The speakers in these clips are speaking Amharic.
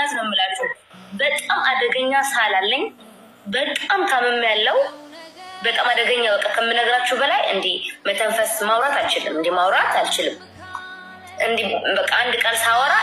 በእውነት ነው የምላችሁ በጣም አደገኛ ሳላለኝ በጣም ታመም ያለው በጣም አደገኛ ወጣ ከምነግራችሁ በላይ እንዲ መተንፈስ ማውራት አልችልም እንዲ ማውራት አልችልም እንዲ በቃ አንድ ቃል ሳወራ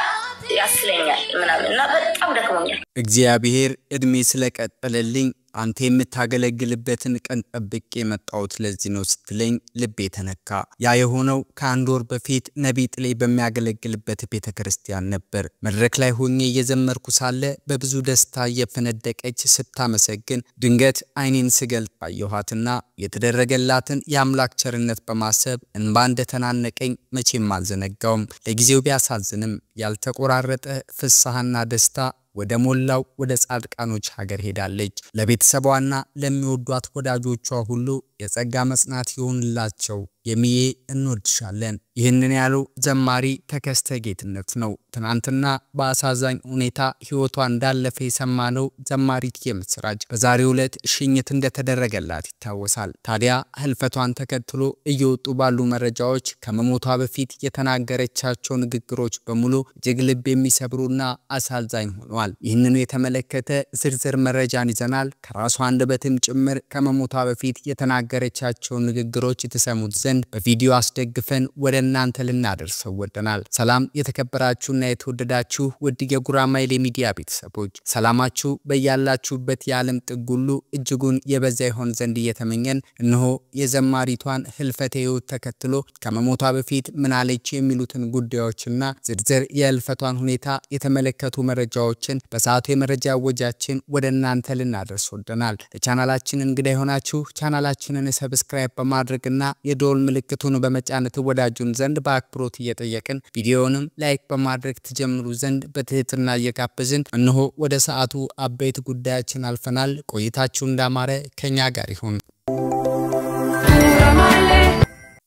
ያስለኛል ምናምንና በጣም ደክሞኛል እግዚአብሔር እድሜ ስለቀጠለልኝ አንተ የምታገለግልበትን ቀን ጠብቄ መጣሁት ለዚህ ነው ስትለኝ ልቤ ተነካ ያ የሆነው ከአንድ ወር በፊት ነብይ ጥሌ በሚያገለግልበት ቤተክርስቲያን ነበር መድረክ ላይ ሆኜ እየዘመርኩ ሳለ በብዙ ደስታ እየፈነደቀች ስታመሰግን ድንገት አይኔን ስገልጥ አየኋትና የተደረገላትን የአምላክ ቸርነት በማሰብ እንባ እንደተናነቀኝ መቼም አልዘነጋውም ለጊዜው ቢያሳዝንም ያልተቆራረጠ ፍስሐና ደስታ ወደ ሞላው ወደ ጻድቃኖች ሀገር ሄዳለች ለቤተሰቧና ለሚወዷት ወዳጆቿ ሁሉ የጸጋ መጽናት ይሁንላቸው የሚዬ እንወድሻለን ይህንን ያለው ዘማሪ ተከስተ ጌትነት ነው ትናንትና በአሳዛኝ ሁኔታ ህይወቷ እንዳለፈ የሰማነው ዘማሪት የምስራች በዛሬው ዕለት ሽኝት እንደተደረገላት ይታወሳል ታዲያ ህልፈቷን ተከትሎ እየወጡ ባሉ መረጃዎች ከመሞቷ በፊት የተናገረቻቸው ንግግሮች በሙሉ እጅግ ልብ የሚሰብሩና አሳዛኝ ሆነዋል ይህንን የተመለከተ ዝርዝር መረጃን ይዘናል ከራሷ አንደበትም ጭምር ከመሞቷ በፊት የተናገረቻቸው ንግግሮች የተሰሙት ዘንድ በቪዲዮ አስደግፈን ወደ እናንተ ልናደርሰው ወደናል ሰላም የተከበራችሁና የተወደዳችሁ ውድ የጉራማይሌ ሚዲያ ቤተሰቦች ሰላማችሁ በያላችሁበት የዓለም ጥግ ሁሉ እጅጉን የበዛ ይሆን ዘንድ እየተመኘን እነሆ የዘማሪቷን ህልፈተ ህይወት ተከትሎ ከመሞቷ በፊት ምን አለች የሚሉትን ጉዳዮችና ዝርዝር የህልፈቷን ሁኔታ የተመለከቱ መረጃዎችን በሰዓቱ የመረጃ ወጃችን ወደ እናንተ ልናደርስ ወደናል ለቻናላችን እንግዳ ይሆናችሁ ቻናላችንን ሰብስክራይብ በማድረግና የዶል ምልክቱን በመጫን ተወዳጁን ዘንድ በአክብሮት እየጠየቅን ቪዲዮውንም ላይክ በማድረግ ተጀምሩ ዘንድ በትህትና እየጋበዝን እነሆ ወደ ሰዓቱ አበይት ጉዳያችን አልፈናል ቆይታችሁ እንዳማረ ከኛ ጋር ይሁን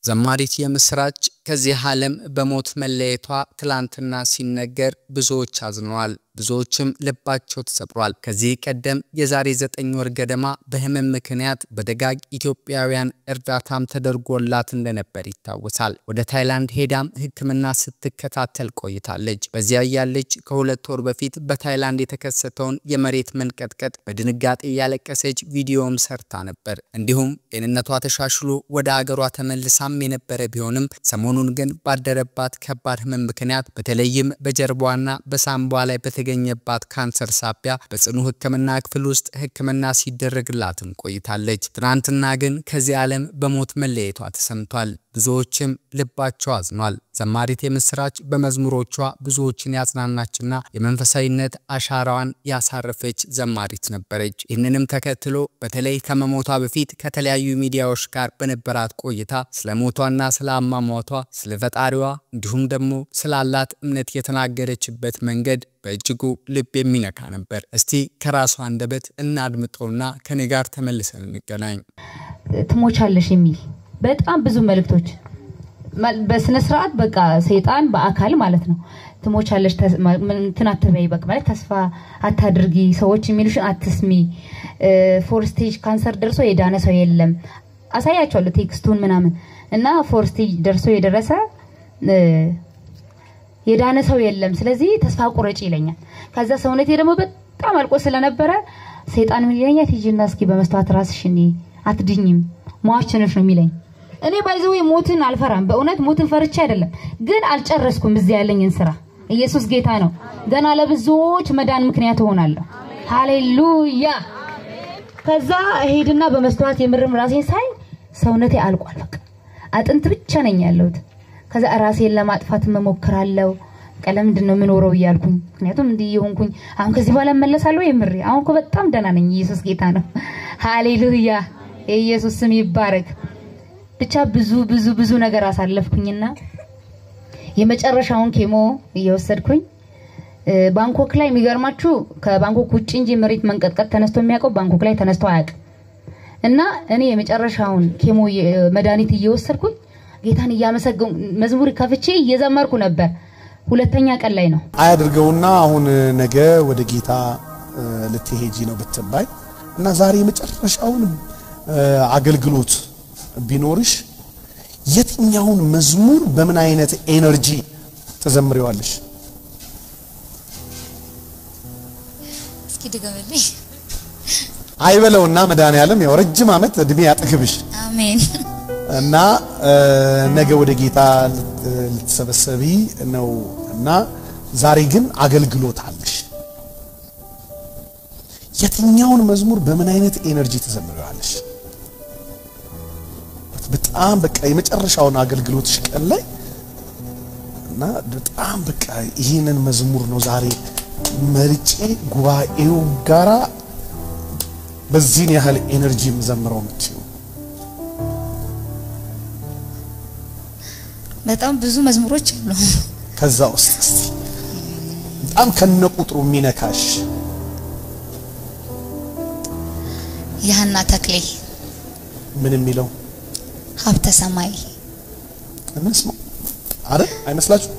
ዘማሪት የምስራች ከዚህ ዓለም በሞት መለየቷ ትላንትና ሲነገር ብዙዎች አዝነዋል ብዙዎችም ልባቸው ተሰብሯል ከዚህ ቀደም የዛሬ 9 ወር ገደማ በህመም ምክንያት በደጋግ ኢትዮጵያውያን እርዳታም ተደርጎላት እንደነበር ይታወሳል ወደ ታይላንድ ሄዳም ህክምና ስትከታተል ቆይታለች በዚያ ያለች ከ2 ወር በፊት በታይላንድ የተከሰተውን የመሬት መንቀጥቀጥ በድንጋጤ ያለቀሰች ቪዲዮም ሰርታ ነበር እንዲሁም ጤንነቷ ተሻሽሎ ወደ አገሯ ተመልሳም የነበረ ቢሆንም ሰሞኑን ግን ባደረባት ከባድ ህመም ምክንያት በተለይም በጀርባዋና በሳምባዋ ላይ በተገኘባት ካንሰር ሳቢያ በጽኑ ህክምና ክፍል ውስጥ ህክምና ሲደረግላትም ቆይታለች ትናንትና ግን ከዚህ ዓለም በሞት መለየቷ ተሰምቷል ብዙዎችም ልባቸው አዝኗል ዘማሪት የምስራች በመዝሙሮቿ ብዙዎችን ያጽናናችና የመንፈሳዊነት አሻራዋን ያሳረፈች ዘማሪት ነበረች ይህንንም ተከትሎ በተለይ ከመሞቷ በፊት ከተለያዩ ሚዲያዎች ጋር በነበራት ቆይታ ስለሞቷና ስለአሟሟቷ ስለፈጣሪዋ እንዲሁም ደግሞ ስላላት እምነት የተናገረችበት መንገድ በእጅጉ ልብ የሚነካ ነበር እስቲ ከራሷ አንደበት እናድምጠውና ከኔ ጋር ተመልሰን እንገናኝ ትሞቻለሽ የሚል በጣም ብዙ መልእክቶች በስነ ስርዓት በቃ ሰይጣን በአካል ማለት ነው ትሞቻለሽ እንትን አትበይ በቃ ማለት ተስፋ አታድርጊ ሰዎች የሚሉሽን አትስሚ ፎር ስቴጅ ካንሰር ደርሶ የዳነ ሰው የለም አሳያቸዋለሁ ቴክስቱን ምናምን እና ፎር ስቴጅ ደርሶ የደረሰ የዳነ ሰው የለም ስለዚህ ተስፋ ቁረጭ ይለኛል ከዛ ሰውነቴ ደግሞ በጣም አልቆ ስለነበረ ሰይጣን ምን ይለኛል ትጂና እስኪ በመስተዋት ራስሽኒ አትድኝም ሟችነሽ ነው የሚለኝ እኔ ባይዘው ሞትን አልፈራም በእውነት ሞትን ፈርቼ አይደለም ግን አልጨረስኩም እዚህ ያለኝን ስራ ኢየሱስ ጌታ ነው ገና ለብዙዎች መዳን ምክንያት ሆናለሁ ሃሌሉያ ከዛ ሄድና በመስተዋት የምርም ራሴን ሳይ ሰውነቴ አልቋል በቃ አጥንት ብቻ ነኝ ያለሁት ከዛ ራሴን ለማጥፋት መሞክራለሁ ቀለም እንደነው ምኖረው ይያልኩኝ ምክንያቱም እንዲህ ይሆንኩኝ አሁን ከዚህ በኋላ መለሳለሁ የምር አሁን እኮ በጣም ደና ነኝ ኢየሱስ ጌታ ነው ሃሌሉያ ኢየሱስ ስም ይባረክ ብቻ ብዙ ነገር አሳለፍኩኝና የመጨረሻውን ኬሞ እየወሰድኩኝ ባንኮክ ላይ የሚገርማችሁ ከባንኮክ ውጭ እንጂ መሬት መንቀጥቀጥ ተነስቶ የሚያውቀው ባንኮክ ላይ ተነስቶ አያውቅም እና እኔ የመጨረሻውን ኬሞ መድኃኒት እየወሰድኩኝ ጌታን እያመሰገንኩ መዝሙር ከፍቼ እየዘመርኩ ነበር ሁለተኛ ቀን ላይ ነው አያድርገውና አሁን ነገ ወደ ጌታ ልትሄጂ ነው በትባይ እና ዛሬ የመጨረሻውን አገልግሎት ቢኖርሽ የትኛውን መዝሙር በምን አይነት ኤነርጂ ተዘምሪዋለሽ እስኪ ድገምልኝ አይበለውና መድኃኒዓለም ያው ረጅም ዓመት እድሜ ያጠግብሽ አሜን እና ነገ ወደ ጌታ ልትሰበሰቢ ነው እና ዛሬ ግን አገልግሎት አለሽ የትኛውን መዝሙር በምን አይነት ኤነርጂ ተዘምራለሽ በጣም በቃ የመጨረሻውን አገልግሎትሽ ቀን ላይ እና በጣም በቃ ይሄንን መዝሙር ነው ዛሬ መርጬ ጉባኤው ጋራ በዚህ ያህል ኤነርጂ መዘምረው ምትዩ በጣም ብዙ መዝሙሮች አሉ ከዛ ውስጥ በጣም ከነቁጥሩ ሚነካሽ ያህና ተክሌ ምን የሚለው ሀብተ ሰማይ እንስማ አረ አይመስላችሁ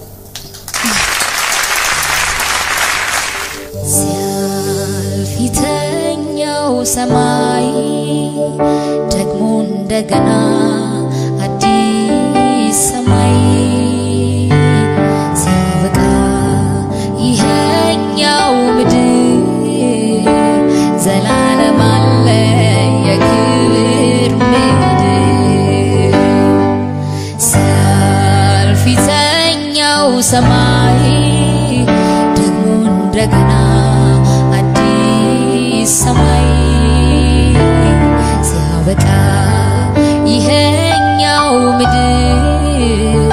ሲያልፊተኛው ሰማይ ደግሞ እንደገና አዲስ ሰማይ ሲያበቃ ይሄኛው ምድር ዘላለም አለ የክብር ምድር ሲያልፊተኛው ሰማይ ደግሞ እንደገና አዲስ ሰማይ ሲያበቃ ይሄኛው ምድር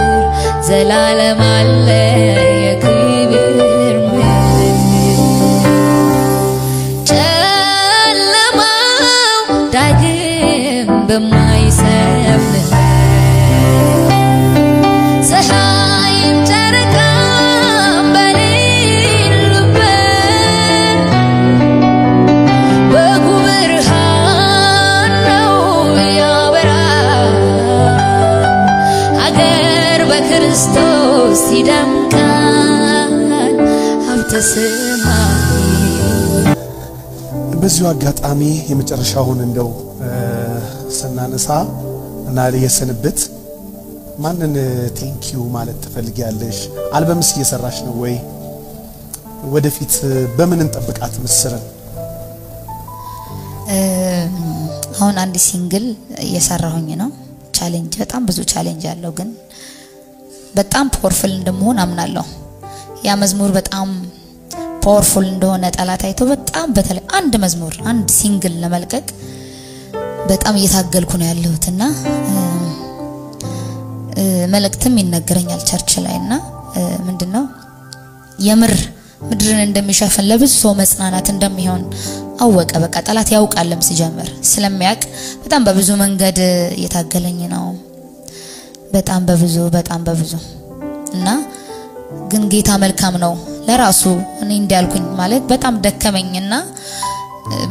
ዘላለም አለ የክብር ምድር ጨለማው ዳግም በማይሰፍንበት ፀሐይም ጨረቃም በሌሉበት በጉ ብርሃን ነው ያበራል ሀገር በክርስቶስ ይደምቃል ሀብተ ሰማይ በዚሁ አጋጣሚ የመጨረሻውን እንደው ሰናነሳ እና የሰንበት ማንን ቴንኪዩ ማለት ትፈልጊያለሽ አልበምስ እየሰራሽ ነው ወይ ወደፊት በምን እንጠብቃት ምስርን አሁን አንድ ሲንግል እየሰራሁኝ ነው ቻሌንጅ በጣም ብዙ ቻሌንጅ አለው ግን በጣም ፓወርፉል እንደመሆን አምናለሁ ያ መዝሙር በጣም ፓወርፉል እንደሆነ ጠላት አይቶ በጣም በተለይ አንድ መዝሙር አንድ ሲንግል ለመልቀቅ በጣም እየታገልኩ ነው ያለሁትና መልእክትም ይነገረኛል ቸርች ላይና ምንድነው የምር ምድርን እንደሚሸፍን ለብዙ ሰው መጽናናት እንደሚሆን አወቀ በቃ ጠላት ያውቃልም ሲጀምር ስለሚያቅ በጣም በብዙ መንገድ እየታገለኝ ነው በጣም በብዙ እና ግን ጌታ መልካም ነው ለራሱ እኔ እንዲያልኩኝ ማለት በጣም ደከመኝና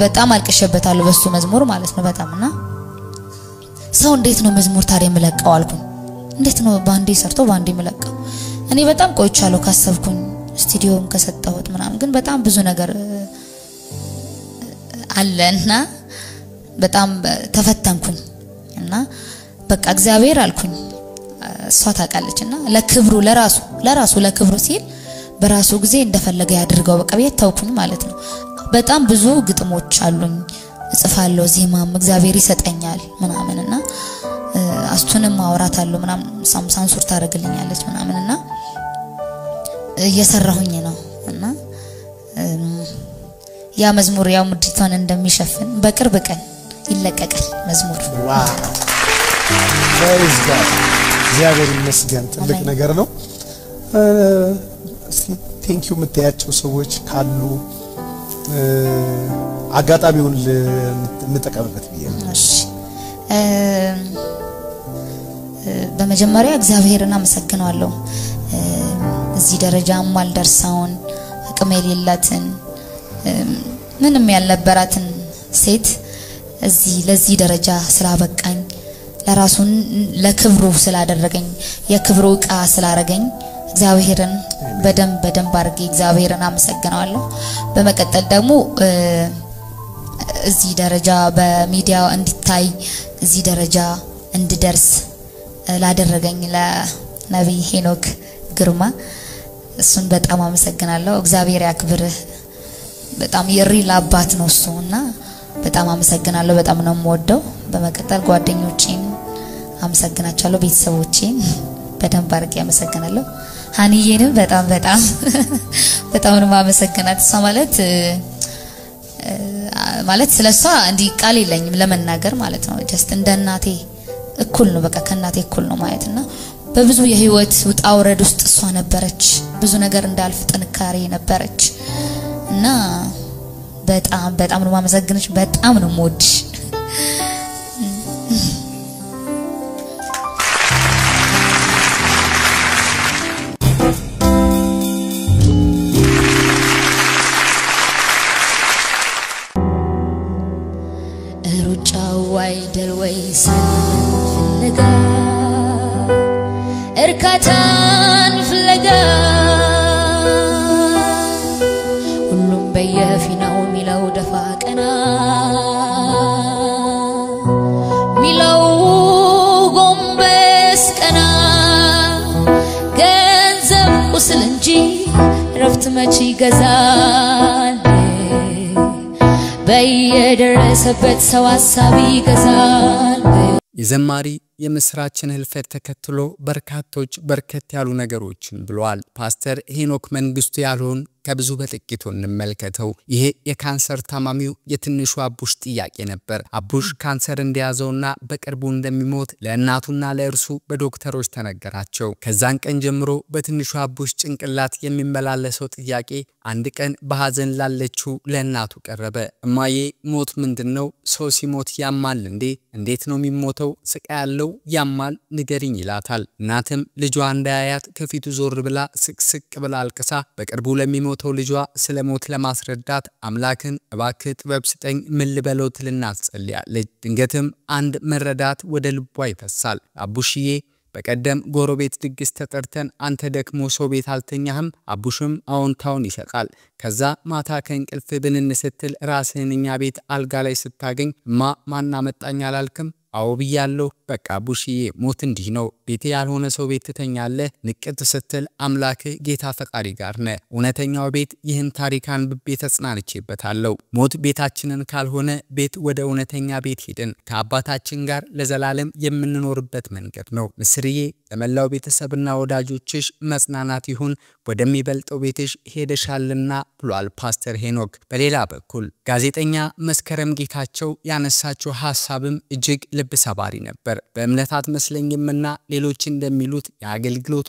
በጣም አልቀሸበታለሁ በሱ መዝሙር ማለት ነው በጣምና ሰው እንዴት ነው መዝሙር ታዲያ መለቀው አልኩኝ እንዴት ነው ባንዴ ሰርቶ ባንዴ መለቀው እኔ በጣም ቆይቻለሁ ካሰብኩኝ ስቱዲዮም ከሰጠሁት ምናምን ግን በጣም ብዙ ነገር አለና በጣም ተፈተንኩኝ እና በቃ እግዚአብሔር አልኩኝ እሷ ታውቃለችና ለክብሩ ለራሱ ለክብሩ ሲል በራሱ ጊዜ እንደፈለገ ያድርገው በቃ ተውኩኝ ማለት ነው በጣም ብዙ ግጥሞች አሉኝ እጽፋለሁ ዜማም እግዚአብሔር ይሰጠኛል ምናምንና አስቱንም ማውራት አለው ምናምን ሳንሱር ታረግልኛለች ምናምንና እየሰራሁኝ ነው እና ያ መዝሙር ያው ምድሪቷን እንደሚሸፍን በቅርብ ቀን ይለቀቃል መዝሙር ዋው praise God እግዚአብሔር ይመስገን ትልቅ ነገር ነው እስቲ ቴንክ ዩ የምትያቸው ሰዎች ካሉ አጋጣሚውን እንጠቀምበት ብዬ እሺ በመጀመሪያ እግዚአብሔርን አመሰግናለሁ እዚህ ደረጃ ማልደርሳውን አቅም የሌላትን ምንም ያልነበራትን ሴት እዚህ ለዚህ ደረጃ ስላበቃኝ ለራሱን ለክብሩ ስላደረገኝ የክብሩ ዕቃ ስላረገኝ እግዚአብሔርን በደንብ አርጌ እግዚአብሔርን አመሰግናለሁ በመቀጠል ደግሞ እዚህ ደረጃ በሚዲያ እንዲታይ እዚህ ደረጃ እንድደርስ ላደረገኝ ለነብይ ሄኖክ ግርማ እሱን በጣም አመሰግናለሁ እግዚአብሔር ያክብርህ በጣም የሪል አባት ነው እሱና በጣም አመሰግናለሁ በጣም ነው የምወደው በመቀጠል ጓደኞቼን አመሰግናቸዋለሁ ቤተሰቦቼን በደንብ አድርጌ አመሰግናለሁ ሃኒዬንም በጣም ነው ማመሰግናት እሷ ማለት ስለሷ እንዲ ቃል የለኝም ለመናገር ማለት ነው ጀስት እንደ እናቴ እኩል ነው በቃ ከናቴ እኩል ነው ማለትና በብዙ የህይወት ውጣ ውረድ ውስጥ እሷ ነበረች ብዙ ነገር እንዳልፍ ጥንካሬ ነበረች እና በጣም ነው ማመሰግንሽ በጣም ነው ሞድሽ ዋይደል ወይስ ፍለጋ እርካታን ፍለጋ ሁሉም በየፊናው ሚለው ደፋ ቀና ሚለው ጎንበስ ቀና ገንዘብ ቁስል እንጂ ረፍት መች ይገዛል በየደረሰበት ሰው ሐሳብ ይገዛል የዘማሪ የምስራችን ህልፈት ተከትሎ በርካቶች በርከት ያሉ ነገሮችን ብለዋል ፓስተር ሄኖክ መንግስቱ ያሉን ከብዙ በጥቂቱ እንመልከተው ይሄ የካንሰር ታማሚው የትንሹ አቡሽ ጥያቄ ነበር አቡሽ ካንሰር እንደያዘውና በቅርቡ እንደሚሞት ለእናቱና ለእርሱ በዶክተሮች ተነገራቸው ከዛን ቀን ጀምሮ በትንሹ አቡሽ ጭንቅላት የሚመላለሰው ጥያቄ አንድ ቀን በሐዘን ላለችው ለእናቱ ቀረበ እማዬ ሞት ምንድነው ሰው ሲሞት ያማል እንዴት ነው የሚሞተው ስቃይ ያለው ያማል ንገሪኝ ይላታል እናትም ልጇ እንዳያያት ከፊቱ ዞር ብላ ስቅስቅ ብላ አልቅሳ በቅርቡ ለሚሞተው ልጇ ስለሞት ለማስረዳት አምላክን እባክህ ጥበብ ስጠኝ ምን ልበለው ትልና ጸልያለች ድንገትም አንድ መረዳት ወደ ልቧ ይፈሳል አቡሽዬ በቀደም ጎረቤት ድግስ ተጠርተን አንተ ደክሞ ሰው ቤት አልተኛህም አቡሽም አዎንታውን ይሰጣል ከዛ ማታ ከእንቅልፍ ብንንስትል ራስህንኛ ቤት አልጋ ላይ ስታገኝ ማና መጣኛ አላልክም አው ብያለሁ በቃ አቡሽዬ ሞት እንዲህ ነው ቤት ያልሆነ ሰው ቤት ተኛለህ ንቅት ስትል አምላክ ጌታ ፈቃሪ ጋር ነህ እውነተኛው ቤት ይህን ታሪካን በቤት ተጽናንቼበታለሁ ሞት ቤታችንን ካልሆነ ቤት ወደ እውነተኛ ቤት ሄደን ከአባታችን ጋር ለዘላለም የምንኖርበት መንገድ ነው ምስሪዬ ለመላው ቤተሰብና ወዳጆችሽ መጽናናት ይሁን ወደሚበልጠው ቤትሽ ሄደሻልና ብሏል ፓስተር ሄኖክ በሌላ በኩል ጋዜጠኛ መስከረም ጌታቸው ያነሳቸው ሐሳብም እጅግ ልብ ሰባሪ ነበር በእምነታት መስለኝምና ሌሎች እንደሚሉት የአገልግሎቷ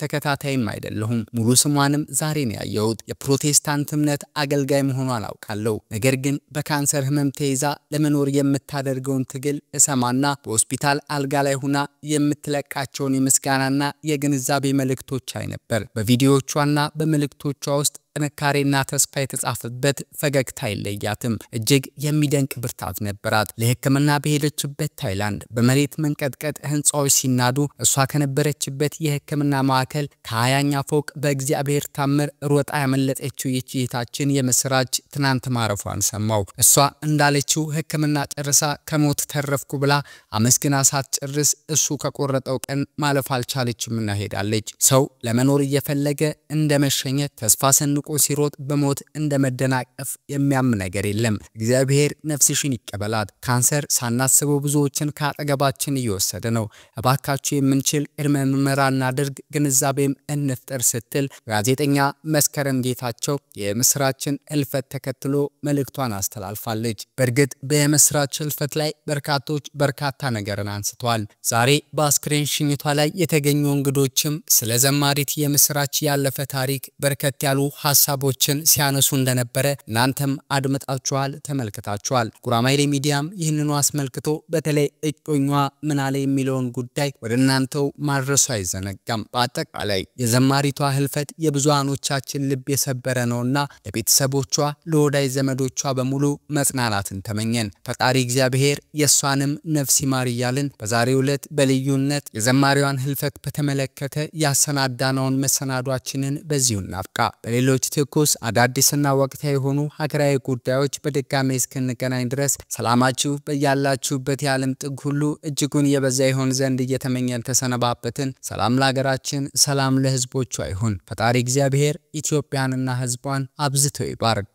ተከታታይም አይደለሁም ሙሉ ስሟንም ዛሬ ነው ያየሁት የፕሮቴስታንት እምነት አገልጋይ መሆኗን አውቃለሁ ነገር ግን በካንሰር ህመም ተይዛ ለመኖር የምታደርገውን ትግል እሰማና በሆስፒታል አልጋ ላይ ሆና የምትለቃቸውን የምስጋናና የግንዛቤ መልእክቶች አይነበር በቪዲዮዎቿና በመልእክቶቿ ውስጥ ጥንካሬና ተስፋ የተጻፈበት ፈገግታ ይለያትም እጅግ የሚደንቅ ብርታት ነበራት ለህክምና በሄደችበት ታይላንድ በመሬት መንቀጥቀጥ ህንጻዎች ሲናዱ እሷ ከነበረችበት የህክምና ማዕከል ከ20ኛ ፎቅ በእግዚአብሔር ታምር ሮጣ ያመለጠችው የቺታችን የምስራች ትናንት ማረፏን ሰማው እሷ እንዳለችው ህክምና ጨርሳ ከሞት ተረፍኩ ብላ አመስግና ሳትጨርስ እሱ ከቆረጠው ቀን ማለፍ አልቻለችምና ሄዳለች ሰው ለመኖር እየፈለገ እንደመሸኘት ተስፋ ሰንቆ ሲሮጥ በሞት እንደመደናቀፍ የሚያም ነገር የለም እግዚአብሔር ነፍስሽን ይቀበላት ካንሰር ሳናስበው ብዙዎችን ካጠገባችን እየወሰደ ነው እባካችሁ የምንችል እርመ ምርመራና ድርግ ግንዛቤም እንፍጠር ስትል ጋዜጠኛ መስከረም ጌታቸው የምስራችን ህልፈት ተከትሎ መልእክቷን አስተላልፋለች በርግጥ በምስራች ህልፈት ላይ በርካቶች በርካታ ነገርን አንስተዋል ዛሬ በአስክሬን ሽኝቷ ላይ የተገኙ እንግዶችም ስለ ዘማሪት የምስራች ያለፈ ታሪክ በርከት ያሉ ሐሳቦችን ሲያነሱ እንደነበረ እናንተም አድምጣችኋል ተመልክታችኋል ጉራማይሌ ሚዲያም ይህንኑ አስመልክቶ በተለይ እጮኛዋ ምናለ የሚለውን ጉዳይ ወደ እናንተው ማድረሱ አይዘነጋም በአጠቃላይ የዘማሪቷ ህልፈት የብዙሃኖቻችን ልብ የሰበረ ነውና ለቤተሰቦቿ ለወዳጅ ዘመዶቿ በሙሉ መጽናናትን ተመኘን ፈጣሪ እግዚአብሔር የሷንም ነፍስ ይማር ይያልን በዛሬው ዕለት በልዩነት የዘማሪዋን ህልፈት በተመለከተ ያሰናዳነውን መሰናዷችንን በዚሁ እናብቃ በሌሎች በሌሎች ትኩስ አዳዲስና ወቅታዊ የሆኑ ሀገራዊ ጉዳዮች በድጋሚ እስክንገናኝ ድረስ ሰላማችሁ በያላችሁበት የዓለም ጥግ ሁሉ እጅጉን የበዛ ይሆን ዘንድ እየተመኘን ተሰነባበትን። ሰላም ለሀገራችን፣ ሰላም ለሕዝቦቿ ይሁን። ፈጣሪ እግዚአብሔር ኢትዮጵያንና ሕዝቧን አብዝቶ ይባርክ።